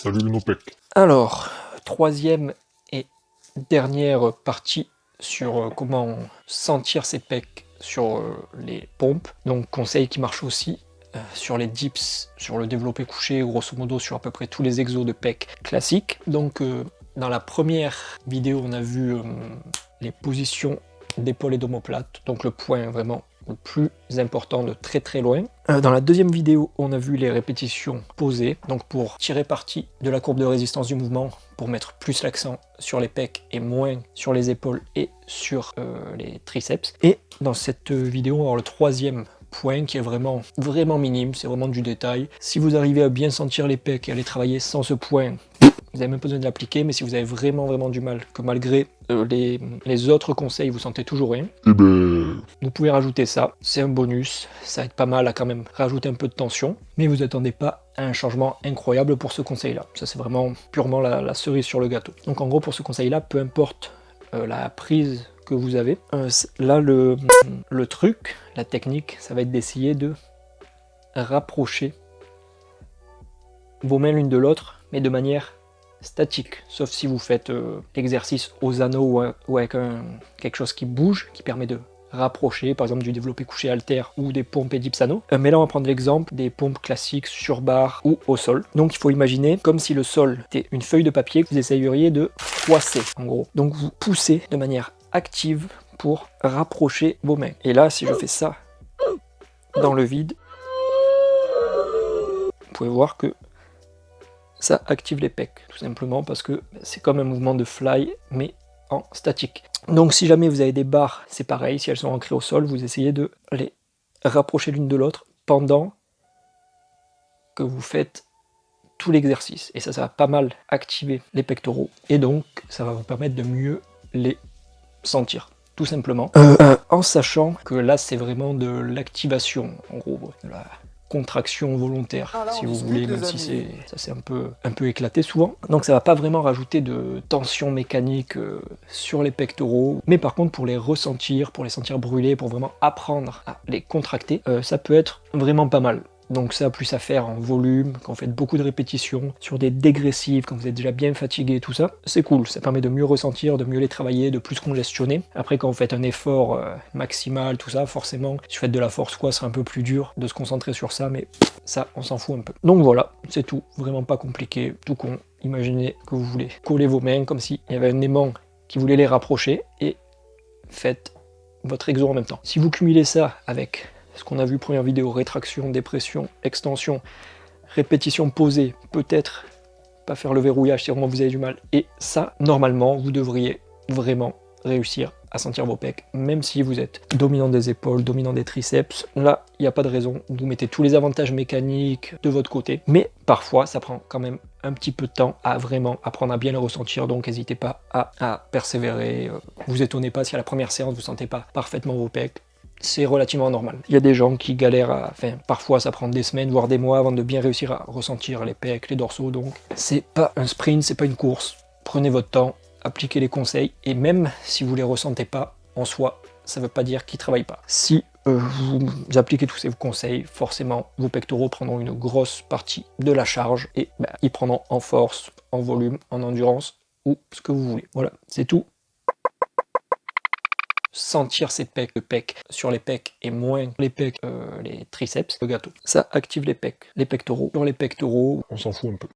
Salut nos pecs. Alors, troisième et dernière partie sur comment sentir ses pecs sur les pompes. Donc conseil qui marche aussi sur les dips, sur le développé couché, grosso modo sur à peu près tous les exos de pecs classiques. Donc dans la première vidéo, on a vu les positions d'épaule et d'omoplate, donc le point vraiment le plus important de très très loin. Dans la deuxième vidéo, on a vu les répétitions posées, donc pour tirer parti de la courbe de résistance du mouvement, pour mettre plus l'accent sur les pecs et moins sur les épaules et sur les triceps. Et dans cette vidéo, on va voir le troisième point qui est vraiment minime, c'est vraiment du détail. Si vous arrivez à bien sentir les pecs et à les travailler sans ce point, vous n'avez même pas besoin de l'appliquer, mais si vous avez vraiment du mal, que malgré les autres conseils, vous sentez toujours rien, Eh ben... vous pouvez rajouter ça, c'est un bonus, ça aide pas mal à quand même rajouter un peu de tension, mais vous attendez pas à un changement incroyable pour ce conseil-là. Ça c'est vraiment purement la cerise sur le gâteau. Donc en gros pour ce conseil-là, peu importe la prise que vous avez, là le truc, la technique, ça va être d'essayer de rapprocher vos mains l'une de l'autre, mais de manière statique, sauf si vous faites l'exercice aux anneaux ou avec quelque chose qui bouge, qui permet de rapprocher, par exemple du développé couché halter ou des pompes et dips anneaux. Mais là on va prendre l'exemple des pompes classiques sur barre ou au sol. Donc il faut imaginer comme si le sol était une feuille de papier que vous essayeriez de froisser en gros. Donc vous poussez de manière active pour rapprocher vos mains. Et là si je fais ça dans le vide, vous pouvez voir que ça active les pecs, tout simplement parce que c'est comme un mouvement de fly, mais en statique. Donc si jamais vous avez des barres, c'est pareil, si elles sont ancrées au sol, vous essayez de les rapprocher l'une de l'autre pendant que vous faites tout l'exercice. Et ça va pas mal activer les pectoraux, et donc ça va vous permettre de mieux les sentir, tout simplement. En sachant que là, c'est vraiment de l'activation, en gros, de la contraction volontaire, si vous voulez, même si ça c'est un peu éclaté souvent. Donc ça va pas vraiment rajouter de tension mécanique sur les pectoraux, mais par contre pour les ressentir, pour les sentir brûler, pour vraiment apprendre à les contracter, ça peut être vraiment pas mal. Donc ça, plus à faire en volume, quand vous faites beaucoup de répétitions, sur des dégressives, quand vous êtes déjà bien fatigué, tout ça, c'est cool, ça permet de mieux ressentir, de mieux les travailler, de plus congestionner. Après, quand vous faites un effort maximal, tout ça, forcément, si vous faites de la force quoi, c'est un peu plus dur de se concentrer sur ça, mais ça, on s'en fout un peu. Donc voilà, c'est tout, vraiment pas compliqué, tout con. Imaginez que vous voulez coller vos mains comme s'il y avait un aimant qui voulait les rapprocher, et faites votre exo en même temps. Si vous cumulez ça avec ce qu'on a vu première vidéo, rétraction, dépression, extension, répétition posée, peut-être pas faire le verrouillage si vraiment vous avez du mal, et ça, normalement, vous devriez vraiment réussir à sentir vos pecs, même si vous êtes dominant des épaules, dominant des triceps. Là, il n'y a pas de raison, vous mettez tous les avantages mécaniques de votre côté, mais parfois, ça prend quand même un petit peu de temps à vraiment apprendre à bien le ressentir, donc n'hésitez pas à persévérer. Vous étonnez pas si à la première séance, vous ne sentez pas parfaitement vos pecs. C'est relativement normal. Il y a des gens qui galèrent parfois ça prend des semaines, voire des mois avant de bien réussir à ressentir les pecs, les dorsaux, donc c'est pas un sprint, c'est pas une course. Prenez votre temps, appliquez les conseils, et même si vous les ressentez pas, en soi, ça veut pas dire qu'ils travaillent pas. Si vous appliquez tous ces conseils, forcément, vos pectoraux prendront une grosse partie de la charge, et ils prendront en force, en volume, en endurance, ou ce que vous voulez. Voilà, c'est tout. Sentir ses pecs, le pec sur les pecs et moins les pecs, les triceps, le gâteau. Ça active les pecs, les pectoraux. Sur les pectoraux, On s'en fout un peu.